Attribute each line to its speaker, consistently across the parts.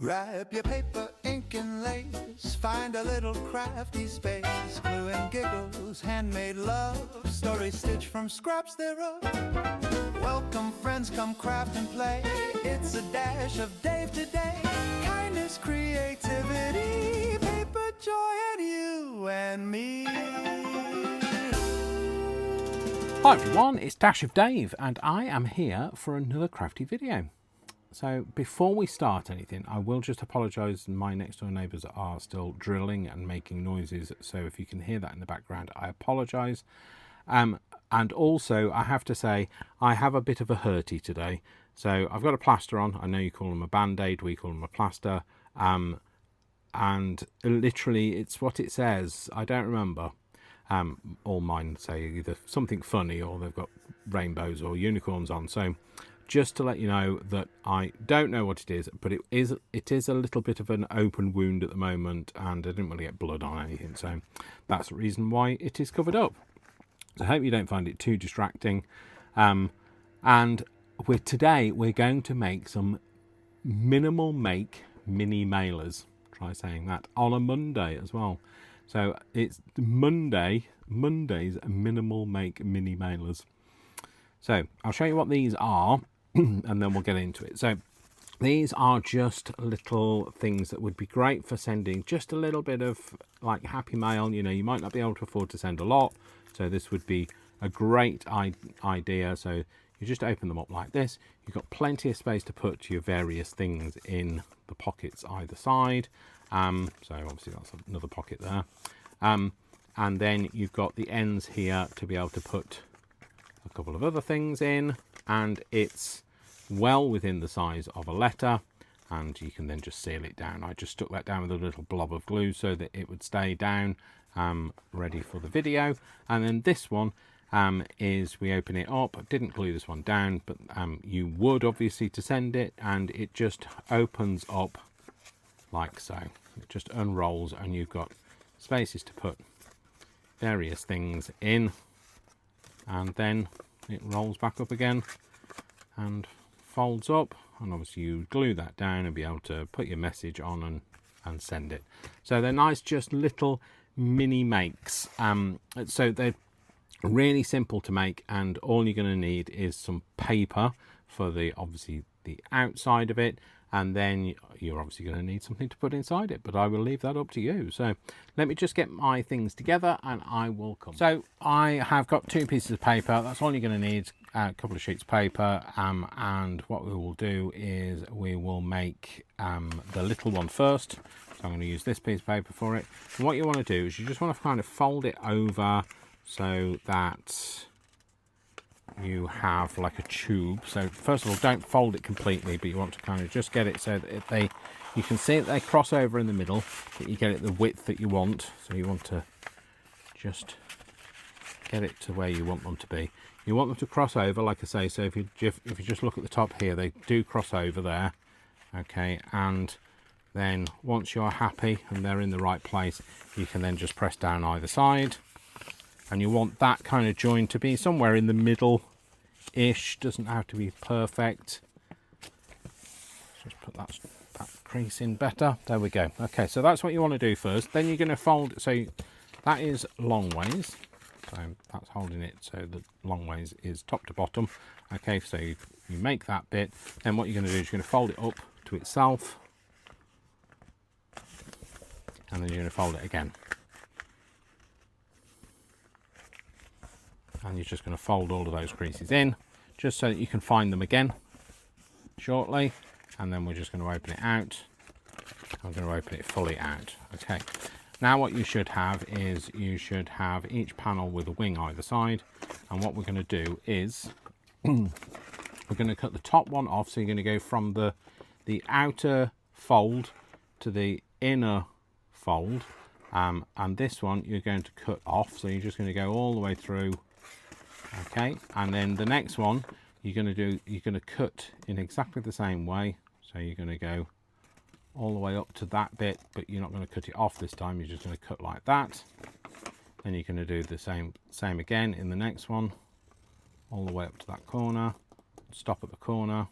Speaker 1: Wrap your paper, ink and lace. Find a little crafty space. Glue and giggles, handmade love. Stories stitched from scraps thereof. Welcome friends, come craft and play. It's a dash of Dave today. Kindness, creativity, paper joy, and you and me.
Speaker 2: Hi everyone, it's Dash of Dave and I am here for another crafty video. So before we start anything, I will just apologise. My next door neighbours are still drilling and making noises, so if you can hear that in the background, I apologise. And also I have to say I have a bit of a hurty today. So I've got a plaster on. I know you call them a band-aid, we call them a plaster. And literally it's what it says. I don't remember. All mine say either something funny or they've got rainbows or unicorns on. So just to let you know that I don't know what it is, but it is a little bit of an open wound at the moment, and I didn't really get blood on anything, so that's the reason why it is covered up. So I hope you don't find it too distracting. And today we're going to make some minimal make mini mailers. Try saying that on a Monday as well. So it's Monday's minimal make mini mailers. So I'll show you what these are and then we'll get into it. So these are just little things that would be great for sending just a little bit of like happy mail. You know, you might not be able to afford to send a lot, so this would be a great idea. So you just open them up like this. You've got plenty of space to put your various things in the pockets either side. So obviously that's another pocket there. And then you've got the ends here to be able to put a couple of other things in, and it's well within the size of a letter, and you can then just seal it down. I just stuck that down with a little blob of glue so that it would stay down, ready for the video. And then this one is we open it up. I didn't glue this one down, but you would obviously to send it, and it just opens up like so. It just unrolls and you've got spaces to put various things in, and then it rolls back up again and folds up, and obviously you glue that down and be able to put your message on and send it. So they're nice, just little mini makes. So they're really simple to make, and all you're going to need is some paper for obviously the outside of it, and then you're obviously going to need something to put inside it, but I will leave that up to you. So let me just get my things together and I will come. So I have got 2 pieces of paper. That's all you're going to need, a couple of sheets of paper, and what we will do is we will make the little one first. So I'm going to use this piece of paper for it. And what you want to do is you just want to kind of fold it over so that you have like a tube. So first of all, don't fold it completely, but you want to kind of just get it so that you can see that they cross over in the middle, that you get it the width that you want. So you want to just get it to where you want them to be. You want them to cross over, like I say. So if you just look at the top here, they do cross over there. Okay, and then once you're happy and they're in the right place, you can then just press down either side. And you want that kind of join to be somewhere in the middle-ish. Doesn't have to be perfect. Just put that crease in better. There we go. Okay, so that's what you want to do first. Then you're going to fold. So that is long ways. So that's holding it. So the long ways is top to bottom. Okay, so you make that bit. Then what you're going to do is you're going to fold it up to itself. And then you're going to fold it again. And you're just going to fold all of those creases in just so that you can find them again shortly. And then we're just going to open it out. I'm going to open it fully out. Okay, now what you should have is you should have each panel with a wing either side, and what we're going to do is we're going to cut the top one off. So you're going to go from the outer fold to the inner fold, and this one you're going to cut off, so you're just going to go all the way through. Okay, and then the next one you're going to cut in exactly the same way. So you're going to go all the way up to that bit, but you're not going to cut it off this time. You're just going to cut like that. Then you're going to do the same again in the next one, all the way up to that corner, stop at the corner,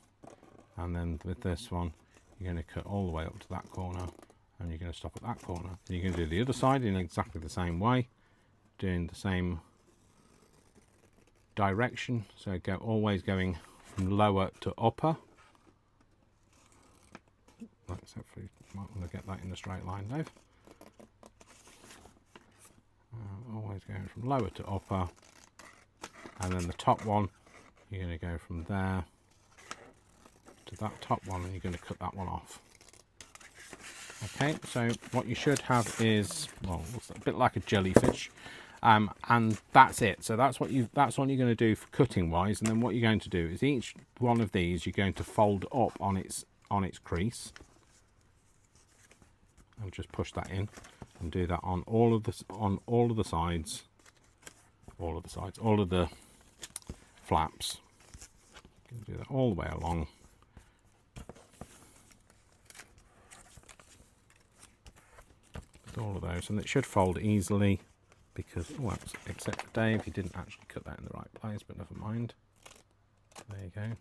Speaker 2: and then with this one you're going to cut all the way up to that corner, and you're going to stop at that corner. And you're going to do the other side in exactly the same way, doing the same direction. So always going from lower to upper. Let's hopefully might want to get that in a straight line, Dave. Always going from lower to upper, and then the top one, you're going to go from there to that top one, and you're going to cut that one off. Okay, so what you should have is, well, it's a bit like a jellyfish, and that's it. So that's what you're going to do for cutting wise. And then what you're going to do is each one of these you're going to fold up on its crease, and just push that in, and do that on all of the sides, all of the flaps. You can do that all the way along. All of those, and it should fold easily because, well, except for Dave, he didn't actually cut that in the right place, but never mind. There you go.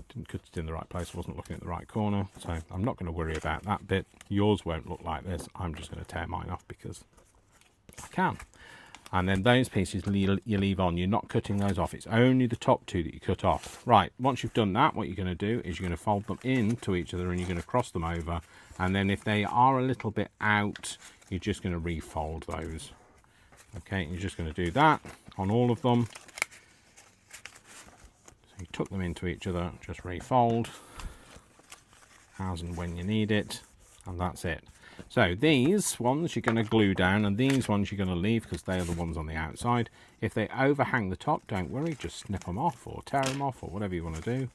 Speaker 2: Didn't cut it in the right place, wasn't looking at the right corner, so I'm not going to worry about that bit. Yours won't look like this. I'm just going to tear mine off because I can. And then those pieces you leave on. You're not cutting those off. It's only the top two that you cut off. Right, once you've done that, what you're going to do is you're going to fold them into each other, and you're going to cross them over. And then if they are a little bit out, you're just going to refold those. Okay, you're just going to do that on all of them. So you tuck them into each other, just refold as and when you need it, and that's it. So these ones you're going to glue down, and these ones you're going to leave because they are the ones on the outside. If they overhang the top, don't worry, just snip them off or tear them off or whatever you want to do.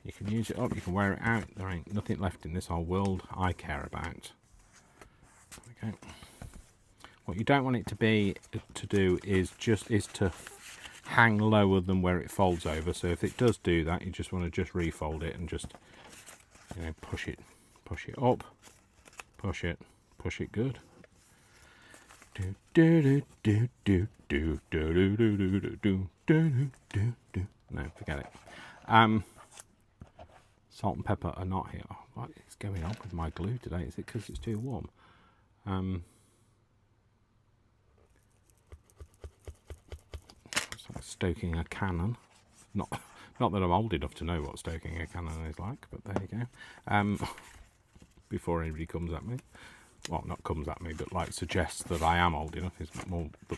Speaker 2: You can use it up, you can wear it out. There ain't nothing left in this whole world I care about. Okay. What you don't want it to do is to hang lower than where it folds over. So if it does do that, you just want to just refold it and just, you know, push it up. Push it good. No, forget it. Salt and pepper are not here. Oh, what is going on with my glue today? Is it because it's too warm? It's like stoking a cannon. Not that I'm old enough to know what stoking a cannon is like, but there you go. Before anybody comes at me, well, not comes at me, but like suggests that I am old enough is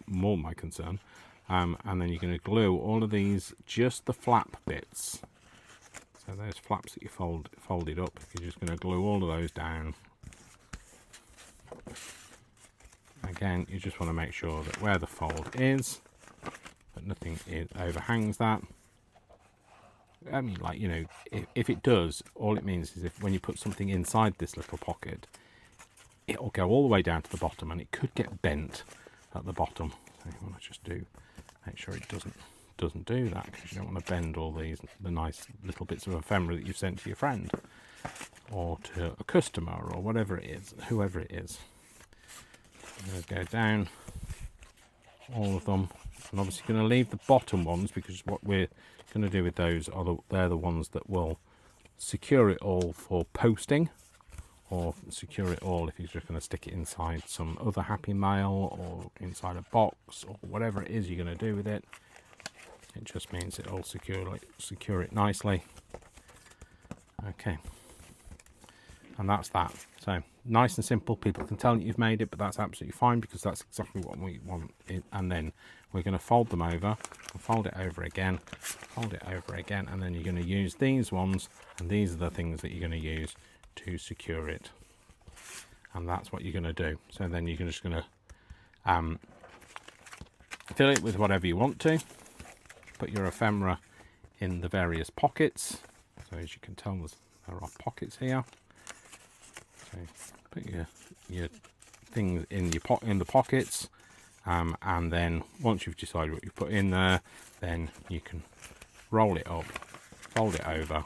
Speaker 2: more my concern. And then you're going to glue all of these, just the flap bits. So those flaps that you folded up, you're just going to glue all of those down. Again, you just want to make sure that where the fold is, that nothing overhangs that. I mean, like, you know, if it does, all it means is if when you put something inside this little pocket, it'll go all the way down to the bottom, and it could get bent at the bottom. So you want to just make sure it doesn't do that, because you don't want to bend all the nice little bits of ephemera that you've sent to your friend or to a customer or whatever it is, whoever it is. I'm going to go down all of them, and obviously going to leave the bottom ones, because what we're going to do with those are they're the ones that will secure it all for posting, or secure it all if you're just going to stick it inside some other Happy Mail or inside a box or whatever it is you're going to do with it. It just means it'll secure it nicely. Okay, and that's that. So nice and simple. People can tell that you've made it, but that's absolutely fine, because that's exactly what we want. And then we're going to fold them over, and fold it over again, and then you're going to use these ones, and these are the things that you're going to use to secure it. And that's what you're going to do. So then you're just going to fill it with whatever you want to. Put your ephemera in the various pockets. So as you can tell, there are pockets here. So put your things in the pockets, and then once you've decided what you put in there, then you can roll it up, fold it over,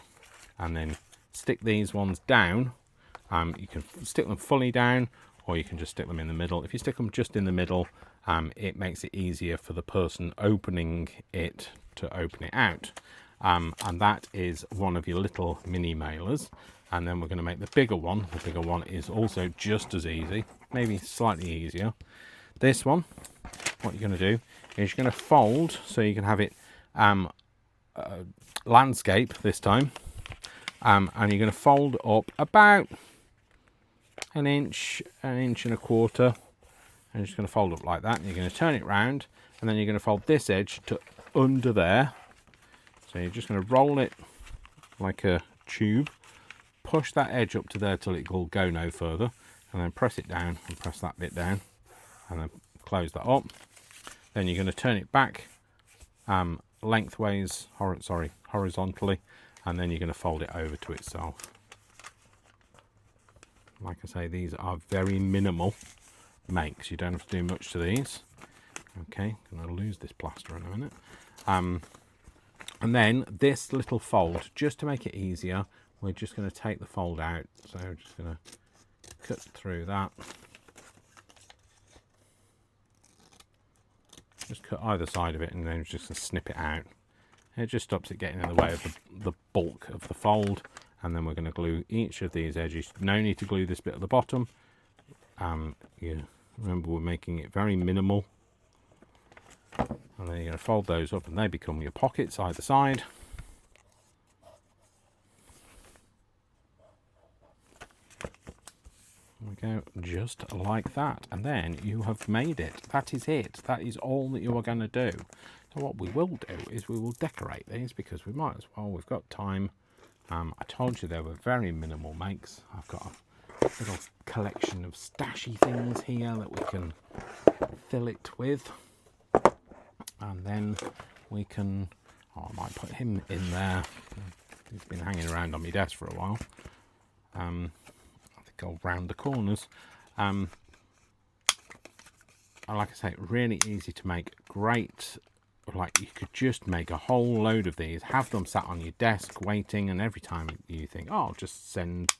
Speaker 2: and then stick these ones down. You can stick them fully down, or you can just stick them in the middle. If you stick them just in the middle, it makes it easier for the person opening it to open it out. and that is one of your little mini mailers. And then we're going to make the bigger one. The bigger one is also just as easy, maybe slightly easier. This one, what you're going to do is you're going to fold so you can have it landscape this time, and you're going to fold up about an inch and a quarter, and you're just going to fold up like that, and you're going to turn it round, and then you're going to fold this edge to under there. So you're just going to roll it like a tube, push that edge up to there till it will go no further, and then press it down and press that bit down, and then close that up. Then you're going to turn it back lengthways, horizontally, and then you're going to fold it over to itself. Like I say, these are very minimal makes. You don't have to do much to these. Okay, I'm going to lose this plaster in a minute. And then this little fold, just to make it easier, we're just going to take the fold out. So we're just going to cut through that. Just cut either side of it, and then we're just going to snip it out. It just stops it getting in the way of the bulk of the fold. And then we're going to glue each of these edges. No need to glue this bit at the bottom. Remember, we're making it very minimal. And then you're going to fold those up, and they become your pockets either side. There we go, just like that. And then you have made it. That is it. That is all that you are going to do. So what we will do is we will decorate these, because we might as well. We've got time. I told you there were very minimal makes. I've got a little collection of stashy things here that we can fill it with. And then we can, I might put him in there. He's been hanging around on my desk for a while. I think I'll round the corners. And like I say, really easy to make. Great. Like, you could just make a whole load of these, have them sat on your desk waiting, and every time you think, oh, I'll just send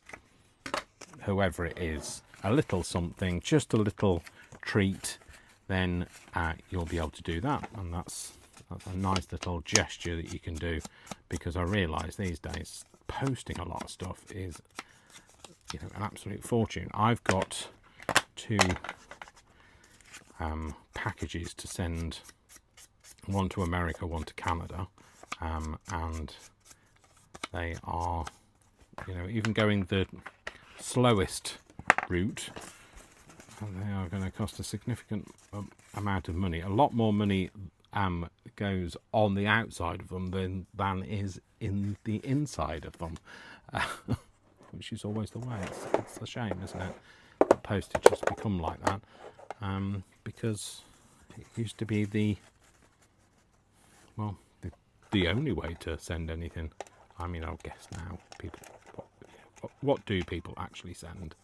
Speaker 2: whoever it is a little something, just a little treat, then you'll be able to do that. And that's a nice little gesture that you can do, because I realise these days posting a lot of stuff is, an absolute fortune. I've got 2 packages to send, one to America, one to Canada, and they are, even going the slowest route, they are going to cost a significant amount of money. A lot more money goes on the outside of them than is in the inside of them, which is always the way. It's a shame, isn't it, that postage has become like that, because it used to be the only way to send anything. I mean, I'll guess now, people, what do people actually send?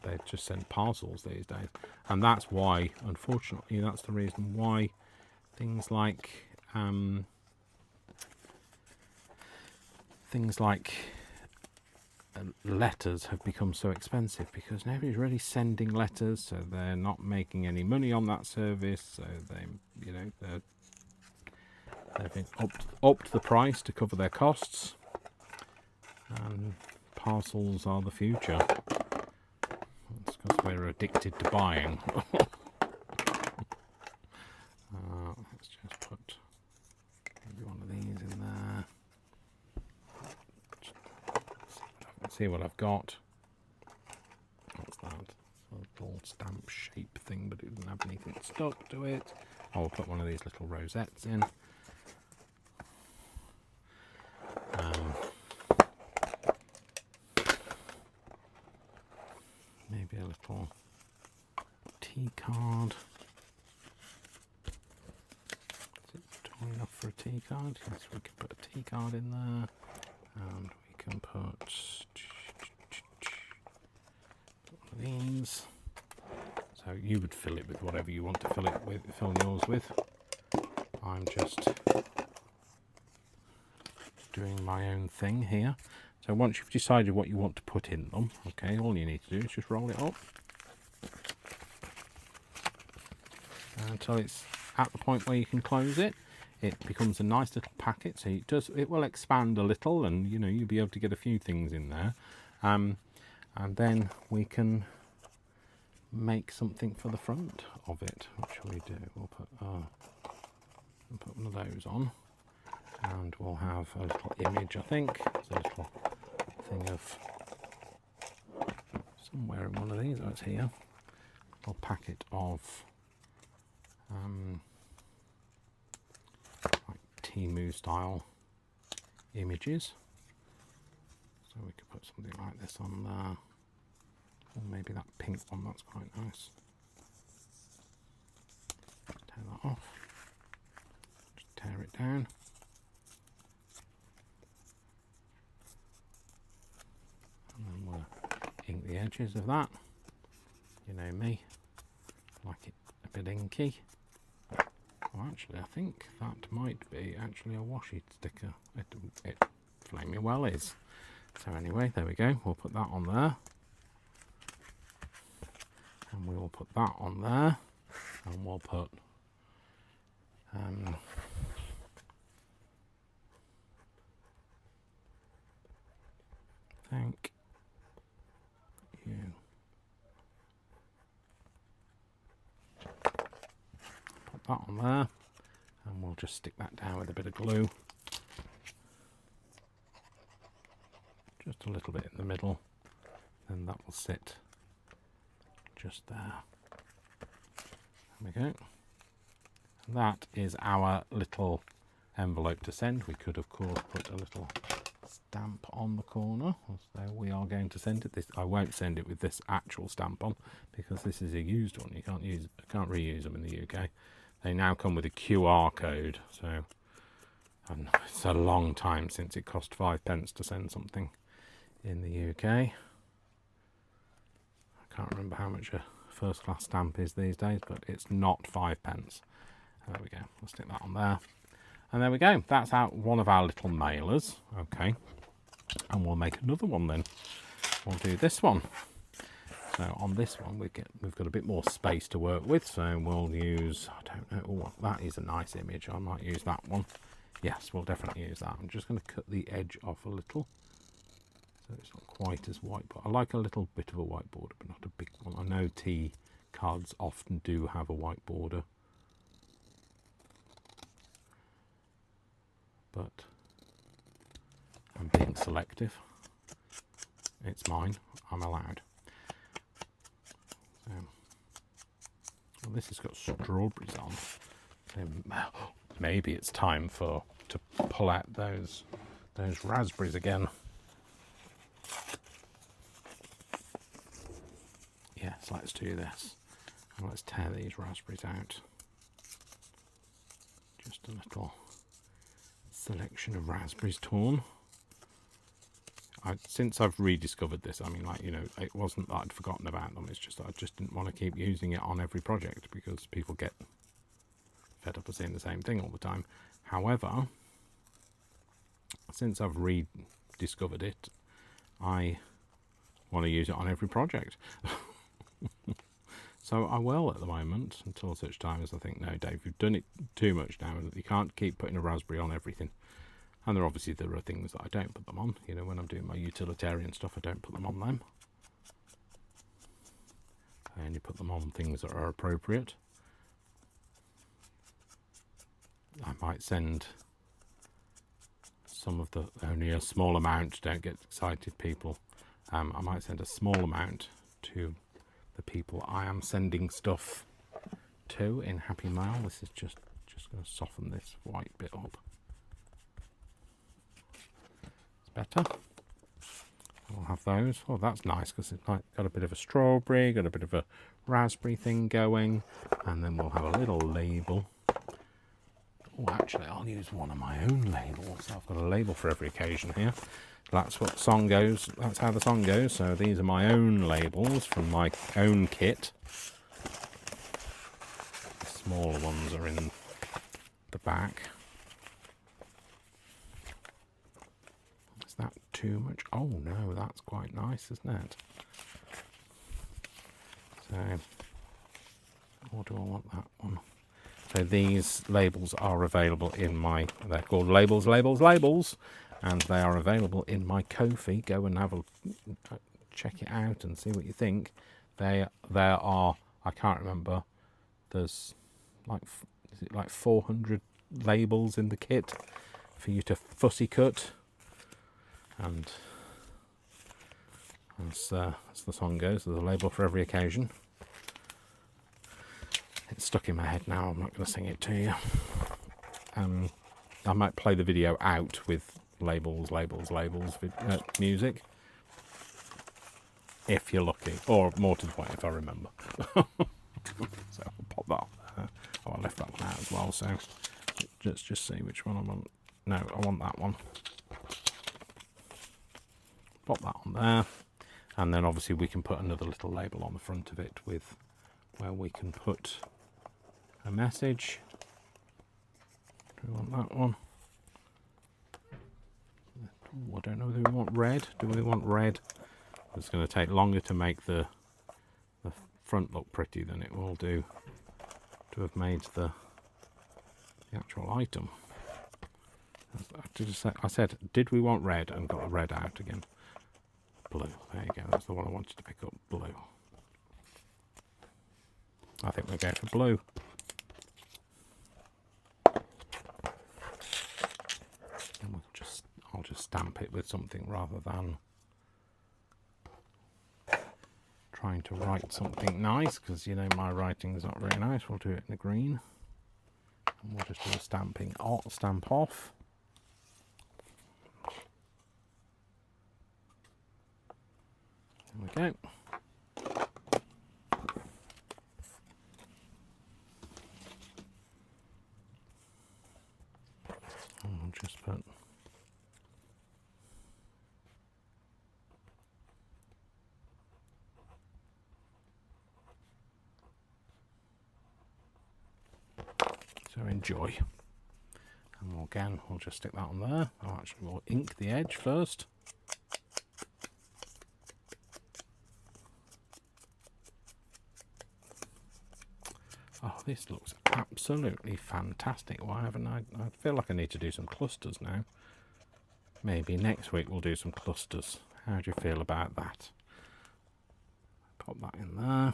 Speaker 2: They just send parcels these days, and that's why, unfortunately, that's the reason why things like letters have become so expensive, because nobody's really sending letters, so they're not making any money on that service. So they've been upped the price to cover their costs, and parcels are the future. That's because we're addicted to buying. Let's just put maybe one of these in there. See what I've got. What's that? A little stamp shape thing, but it doesn't have anything stuck to it. I'll put one of these little rosettes in. Maybe a little tea card. Is it tall enough for a tea card? Yes, we can put a tea card in there, and we can put one of these. So you would fill it with whatever you want to fill yours with. I'm just doing my own thing here. So once you've decided what you want to put in them, okay, all you need to do is just roll it up until it's at the point where you can close it. it becomes a nice little packet. So it will expand a little, and you know, you'll be able to get a few things in there, and then we can make something for the front of it. What shall we do? We'll put one of those on, and we'll have a little image. I think it's a little thing of somewhere in one of these. Oh, it's here. A little packet of like Temu style images. So we could put something like this on there. Or maybe that pink one, that's quite nice. Tear that off. Just tear it down. And then we'll ink the edges of that. You know me, like it a bit inky. Well, actually, I think that might be actually a washi sticker. It flaming well is. So anyway, there we go. We'll put that on there. And we will put that on there, and we'll put thank you. Put that on there, and we'll just stick that down with a bit of glue, just a little bit in the middle, and that will sit just there. There we go. That is our little envelope to send. We could of course put a little stamp on the corner, so we are going to send it. This, I won't send it with this actual stamp on, because this is a used one. You can't reuse them in the UK. They now come with a QR code, so and it's a long time since it cost 5p to send something in the UK. Can't remember how much a first class stamp is these days, but it's not 5p. There we go. We'll stick that on there, and there we go. That's one of our little mailers. Okay, and we'll make another one then. We'll do this one. So on this one we've got a bit more space to work with, so we'll use, I don't know, oh, that is a nice image. I might use that one. Yes, we'll definitely use that. I'm just going to cut the edge off a little, so it's not quite as white, but I like a little bit of a white border, but not a big one. I know tea cards often do have a white border, but I'm being selective. It's mine, I'm allowed. So, well, this has got strawberries on, so maybe it's time to pull out those raspberries again. Yes, let's do this. And let's tear these raspberries out. Just a little selection of raspberries torn. Since I've rediscovered this, I mean, like, you know, it wasn't that I'd forgotten about them. It's just that I just didn't want to keep using it on every project, because people get fed up of seeing the same thing all the time. However, since I've rediscovered it, I want to use it on every project. So I will at the moment, until such time as I think, no, Dave, you've done it too much now. You can't keep putting a raspberry on everything. And there are things that I don't put them on. You know, when I'm doing my utilitarian stuff, I don't put them on them. I only put them on things that are appropriate. I might send some of only a small amount. Don't get excited, people. I might send a small amount to the people I am sending stuff to in Happy Mail. This is just going to soften this white bit up. Better. We'll have those. Oh, that's nice, because it's got a bit of a strawberry, got a bit of a raspberry thing going, and then we'll have a little label. Oh, actually, I'll use one of my own labels. I've got a label for every occasion here. That's what the song goes. That's how the song goes. So these are my own labels from my own kit. The smaller ones are in the back. That too much? Oh no, that's quite nice, isn't it? So, or do I want that one? So these labels are available in my, they're called labels, and they are available in my Ko-fi. Go and have a check it out and see what you think. There are, I can't remember, there's like, is it like 400 labels in the kit for you to fussy cut, and as the song goes, there's a label for every occasion. It's stuck in my head now, I'm not going to sing it to you. I might play the video out with labels, music, if you're lucky, or more to the point, if I remember. So I'll pop that on there. Oh, I left that one out as well, so let's just see which one I want. No, I want that one. Pop that on there, and then obviously we can put another little label on the front of it with where we can put a message. Do we want that one? Ooh, I don't know, do we want red? Do we want red? It's going to take longer to make the front look pretty than it will do to have made the actual item. I said, did we want red, and got the red out again. Blue, there you go, that's the one I wanted to pick up, blue. I think we'll go for blue. And I'll just stamp it with something rather than trying to write something nice, because you know my writing is not very nice. We'll do it in the green, and we'll just do a stamp off. There we go. And we'll just put so enjoy. And again, we'll just stick that on there. Oh, actually, we'll ink the edge first. Oh, this looks absolutely fantastic. Why haven't I feel like I need to do some clusters now. Maybe next week we'll do some clusters. How do you feel about that? Pop that in there.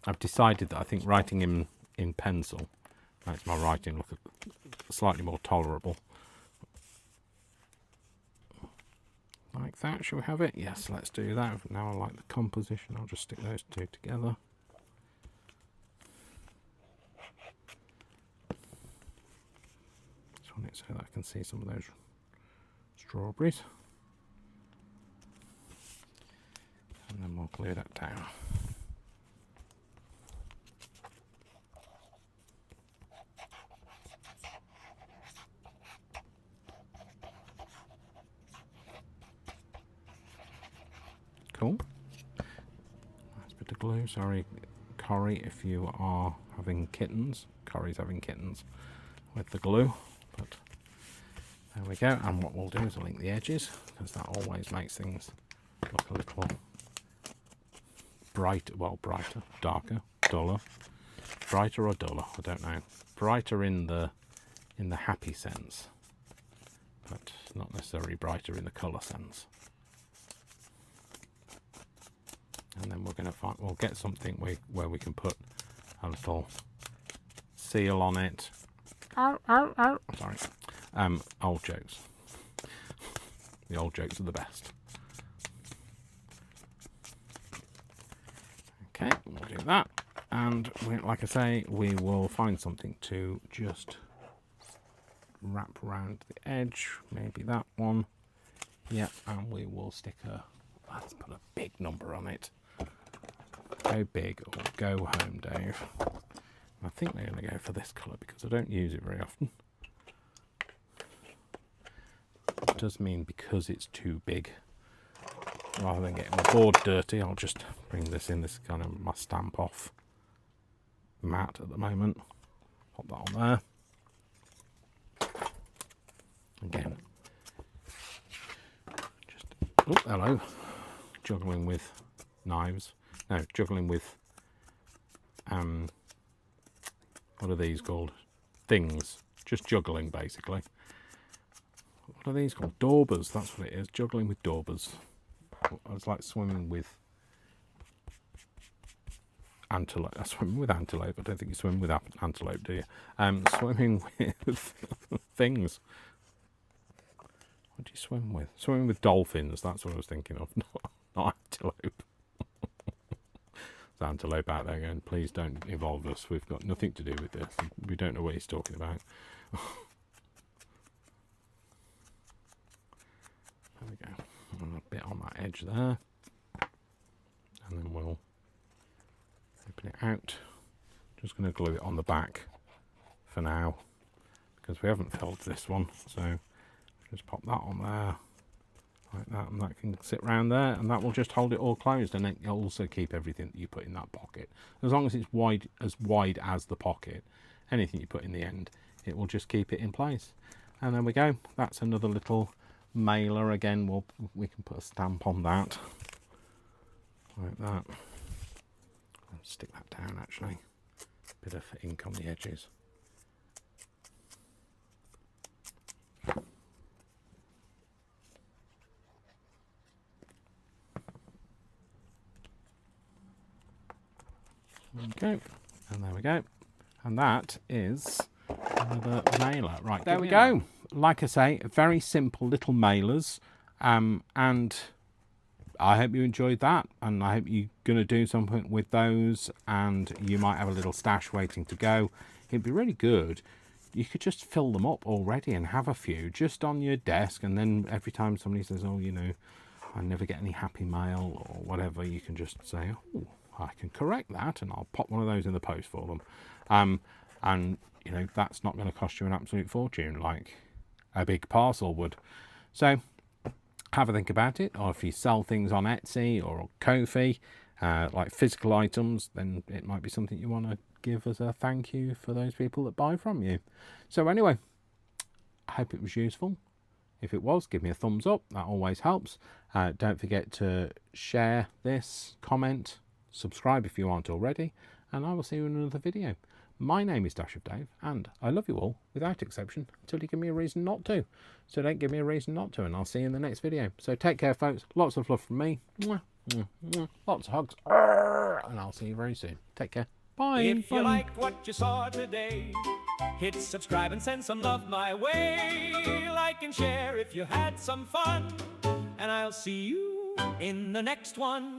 Speaker 2: I've decided that I think writing in pencil makes my writing look slightly more tolerable. Like that, shall we have it? Yes, let's do that. Now I like the composition, I'll just stick those two together. Just want it so that I can see some of those strawberries. And then we'll glue that down. Cool. Nice bit of glue. Sorry, Corrie, if you are having kittens. Corrie's having kittens with the glue. But there we go. And what we'll do is we'll ink the edges, because that always makes things look a little brighter. Well, brighter, darker, duller. Brighter or duller, I don't know. Brighter in the happy sense, but not necessarily brighter in the colour sense. And then we're going to find, we'll get something where we can put a little seal on it. Sorry. Old jokes. The old jokes are the best. Okay, we'll do that. And like I say, we will find something to just wrap around the edge. Maybe that one. Yeah, and we will stick let's put a big number on it. Go big or go home, Dave. I think they're going to go for this colour because I don't use it very often. It does mean because it's too big. Rather than getting my board dirty, I'll just bring this in. This is kind of my stamp off mat at the moment. Pop that on there. Again. Just, oh, hello. Juggling with knives. No, juggling with What are these called? Things. Just juggling, basically. What are these called? Daubers, that's what it is. Juggling with daubers. It's like swimming with antelope. I swim with antelope. I don't think you swim with antelope, do you? Swimming with things. What do you swim with? Swimming with dolphins. That's what I was thinking of. Not antelope. There's antelope out there going, please don't involve us. We've got nothing to do with this. We don't know what he's talking about. There we go. A bit on that edge there. And then we'll open it out. Just going to glue it on the back for now, because we haven't filled this one. So just pop that on there like that, and that can sit round there, and that will just hold it all closed, and it'll also keep everything that you put in that pocket. As long as it's wide as the pocket, anything you put in the end, it will just keep it in place. And there we go. That's another little mailer. Again, we can put a stamp on that like that. I'll stick that down actually. Bit of ink on the edges. Okay, and there we go. And that is another mailer. Right, there we go. Like I say, very simple little mailers. And I hope you enjoyed that, and I hope you're going to do something with those, and you might have a little stash waiting to go. It'd be really good. You could just fill them up already and have a few just on your desk, and then every time somebody says, oh, you know, I never get any happy mail or whatever, you can just say, oh, I can correct that, and I'll pop one of those in the post for them. And, you know, that's not going to cost you an absolute fortune like a big parcel would. So have a think about it, or if you sell things on Etsy or Ko-fi, like physical items, then it might be something you want to give as a thank you for those people that buy from you. So anyway, I hope it was useful. If it was, give me a thumbs up, that always helps. Don't forget to share this, comment, subscribe if you aren't already, and I will see you in another video. My name is Dash of Dave, and I love you all without exception until you give me a reason not to. So don't give me a reason not to, and I'll see you in the next video. So take care, folks. Lots of love from me. Mwah, mwah, mwah. Lots of hugs. And I'll see you very soon. Take care. Bye.
Speaker 3: If
Speaker 2: Bye.
Speaker 3: you liked what you saw today, hit subscribe and send some love my way. Like and share if you had some fun, and I'll see you in the next one.